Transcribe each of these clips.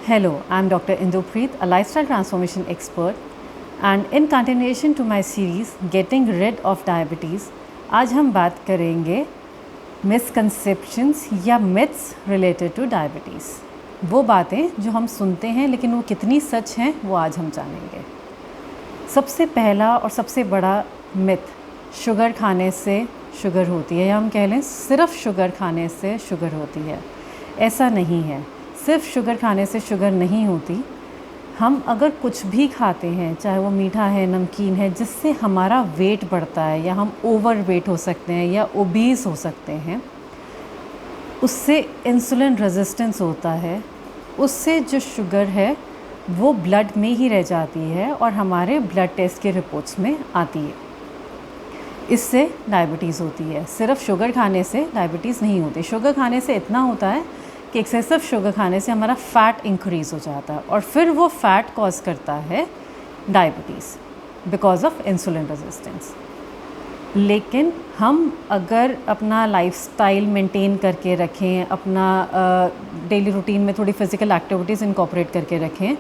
Hello, I'm Dr. Indopreet, a lifestyle transformation expert, and in continuation to my series Getting Rid of Diabetes, आज हम बात करेंगे misconceptions या myths related two diabetes. वो बातें जो हम सुनते हैं लेकिन वो कितनी सच हैं वो आज हम जानेंगे। सबसे पहला और सबसे बड़ा मिथ, शुगर खाने से शुगर होती है, या हम कह लें सिर्फ शुगर खाने से शुगर होती है। ऐसा नहीं है, सिर्फ शुगर खाने से शुगर नहीं होती। हम अगर कुछ भी खाते हैं, चाहे वो मीठा है, नमकीन है, जिससे हमारा वेट बढ़ता है या हम ओवर वेट हो सकते हैं या ओबीज हो सकते हैं, उससे इंसुलिन रेजिस्टेंस होता है। उससे जो शुगर है वो ब्लड में ही रह जाती है और हमारे ब्लड टेस्ट के रिपोर्ट्स में आती है। इससे डायबिटीज़ होती है। सिर्फ शुगर खाने से डायबिटीज़ नहीं होती। शुगर खाने से इतना होता है कि एक्सेसिव शुगर खाने से हमारा फ़ैट इंक्रीज़ हो जाता है और फिर वो फ़ैट कॉज करता है diabetes because of insulin resistance. लेकिन हम अगर अपना लाइफस्टाइल मेंटेन करके रखें, अपना डेली रूटीन में थोड़ी फ़िज़िकल एक्टिविटीज़ इनकॉर्पोरेट करके रखें,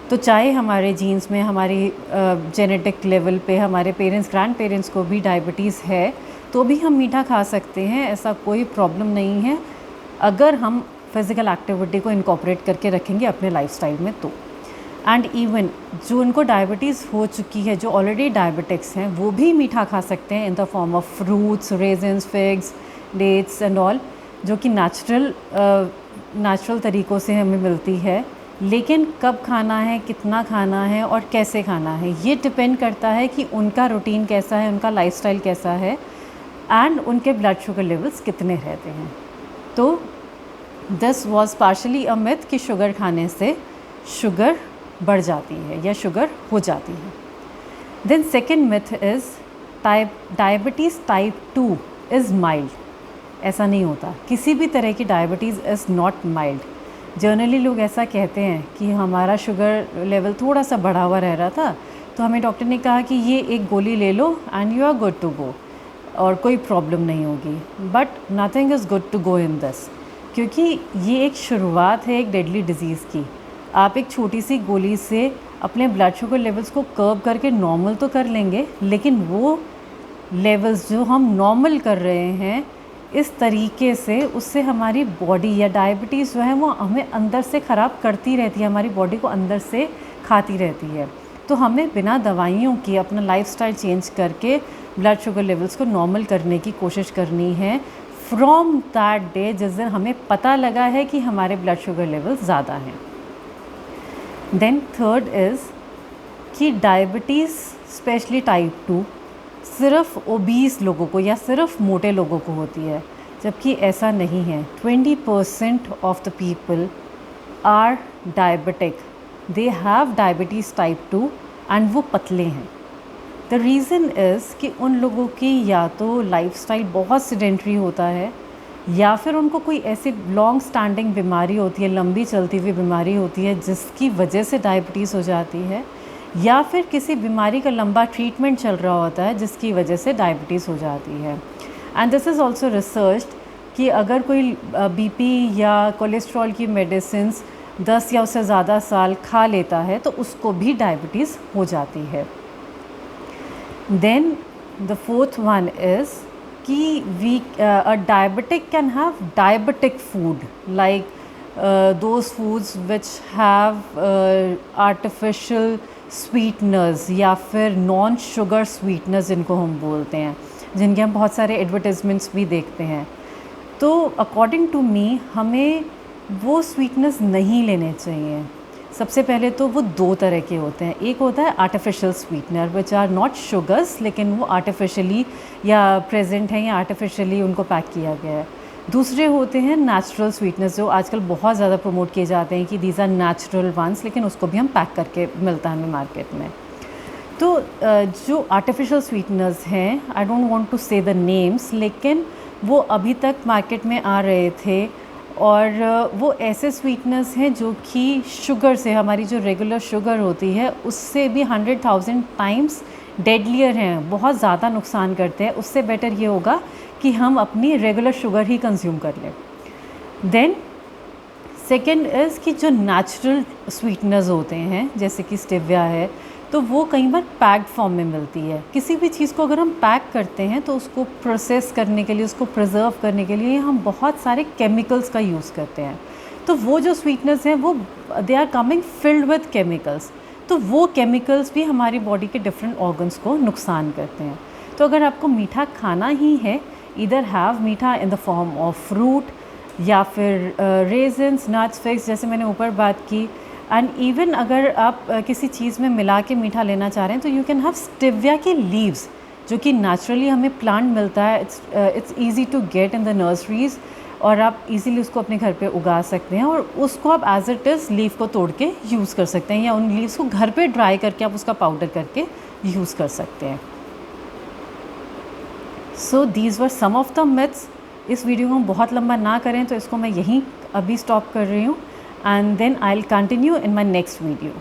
तो चाहे हमारे जीन्स में, हमारी जेनेटिक लेवल पे हमारे पेरेंट्स, ग्रैंड पेरेंट्स को भी डायबिटीज़ है, तो भी हम मीठा खा सकते हैं। ऐसा कोई प्रॉब्लम नहीं है अगर हम फ़िज़िकल एक्टिविटी को इनकॉर्पोरेट करके रखेंगे अपने लाइफस्टाइल में तो। एंड इवन जो उनको डायबिटीज़ हो चुकी है, जो ऑलरेडी डायबिटिक्स हैं, वो भी मीठा खा सकते हैं in the form of fruits, raisins, figs, dates and all, जो कि नेचुरल तरीक़ों से हमें मिलती है। लेकिन कब खाना है, कितना खाना है और कैसे खाना है, ये डिपेंड करता है कि उनका रूटीन कैसा है, उनका लाइफस्टाइल कैसा है एंड उनके ब्लड शुगर लेवल्स कितने रहते हैं। तो this was partially a myth कि शुगर खाने से शुगर बढ़ जाती है या शुगर हो जाती है। Then second myth is diabetes type 2 is mild. ऐसा नहीं होता। किसी भी तरह की diabetes is not mild. Generally लोग ऐसा कहते हैं कि हमारा शुगर लेवल थोड़ा सा बढ़ा हुआ रह रहा था, तो हमें डॉक्टर ने कहा कि ये एक गोली ले लो and you are good to go और कोई प्रॉब्लम नहीं होगी। But nothing is good to go in this, क्योंकि ये एक शुरुआत है एक डेडली डिज़ीज़ की। आप एक छोटी सी गोली से अपने ब्लड शुगर लेवल्स को कर्व करके नॉर्मल तो कर लेंगे, लेकिन वो लेवल्स जो हम नॉर्मल कर रहे हैं इस तरीके से, उससे हमारी बॉडी या डायबिटीज़ जो है वो हमें अंदर से ख़राब करती रहती है, हमारी बॉडी को अंदर से खाती रहती है। तो हमें बिना दवाइयों के अपना लाइफस्टाइल चेंज करके ब्लड शुगर लेवल्स को नॉर्मल करने की कोशिश करनी है फ्रॉम दैट डे जिस दिन हमें पता लगा है कि हमारे ब्लड शुगर लेवल ज़्यादा हैं। देन थर्ड इज़ कि डायबिटीज़ स्पेशली टाइप 2 सिर्फ ओबीस लोगों को या सिर्फ मोटे लोगों को होती है, जबकि ऐसा नहीं है। 20% of the people are diabetic, they have diabetes type 2 and वो पतले हैं। द रीज़न इज़ कि उन लोगों की या तो लाइफस्टाइल बहुत सेडेंटरी होता है, या फिर उनको कोई ऐसी लॉन्ग स्टैंडिंग बीमारी होती है, लंबी चलती हुई बीमारी होती है जिसकी वजह से डायबिटीज़ हो जाती है, या फिर किसी बीमारी का लंबा ट्रीटमेंट चल रहा होता है जिसकी वजह से डायबिटीज़ हो जाती है। And this is also researched कि अगर कोई बीपी या कोलेस्ट्रॉल की मेडिसिन्स 10 या उससे ज़्यादा साल खा लेता है तो उसको भी डायबिटीज़ हो जाती है। Then the fourth one is कि a diabetic can have diabetic food, like those foods which have artificial sweeteners या फिर नॉन शुगर स्वीटनर्स जिनको हम बोलते हैं, जिनके हम बहुत सारे एडवर्टाइजमेंट्स भी देखते हैं। तो अकॉर्डिंग टू मी हमें वो स्वीटनर्स नहीं लेने चाहिए। सबसे पहले तो वो दो तरह के होते हैं। एक होता है artificial sweetener which are not sugars, लेकिन वो आर्टिफिशियली या प्रेजेंट हैं या आर्टिफिशियली उनको पैक किया गया है। दूसरे होते हैं नेचुरल स्वीटनर्स, जो आजकल बहुत ज़्यादा प्रमोट किए जाते हैं कि दीज आर नेचुरल वंस, लेकिन उसको भी हम पैक करके मिलता है हमें मार्केट में। तो जो आर्टिफिशियल स्वीटनर्स हैं, आई डोंट वांट टू से द नेम्स, लेकिन वो अभी तक मार्केट में आ रहे थे और वो ऐसे स्वीटनर्स हैं जो कि शुगर से, हमारी जो रेगुलर शुगर होती है उससे भी 100,000 टाइम्स डेडलियर हैं, बहुत ज़्यादा नुकसान करते हैं। उससे बेटर ये होगा कि हम अपनी रेगुलर शुगर ही कंज्यूम कर लें। देन सेकेंड इज़ कि जो नेचुरल स्वीटनर्स होते हैं जैसे कि स्टेविया है, तो वो कई बार पैक्ड फॉर्म में मिलती है। किसी भी चीज़ को अगर हम पैक करते हैं तो उसको प्रोसेस करने के लिए, उसको प्रिजर्व करने के लिए हम बहुत सारे केमिकल्स का यूज़ करते हैं। तो वो जो स्वीटनर्स हैं वो they are coming filled with chemicals, तो वो केमिकल्स भी हमारी बॉडी के डिफरेंट ऑर्गन्स को नुकसान करते हैं। तो अगर आपको मीठा खाना ही है, इधर हैव मीठा इन द फॉर्म ऑफ फ्रूट या फिर रेजन्स, नट्स, फिग्स, जैसे मैंने ऊपर बात की। एंड इवन अगर आप किसी चीज़ में मिला के मीठा लेना चाह रहे हैं तो यू कैन हैव स्टिविया के लीव्स, जो कि नेचुरली हमें प्लांट मिलता है। It's easy to get in the nurseries, और आप इजीली उसको अपने घर पे उगा सकते हैं, और उसको आप एज इट इज़ लीफ को तोड़ के यूज़ कर सकते हैं, या उन लीव्स को घर पे ड्राई करके आप उसका पाउडर करके यूज़ कर सकते हैं। So these were some of the myths. इस वीडियो को हम बहुत लंबा ना करें तो इसको मैं यहीं अभी स्टॉप कर रही हूँ, and then I'll continue in my next video.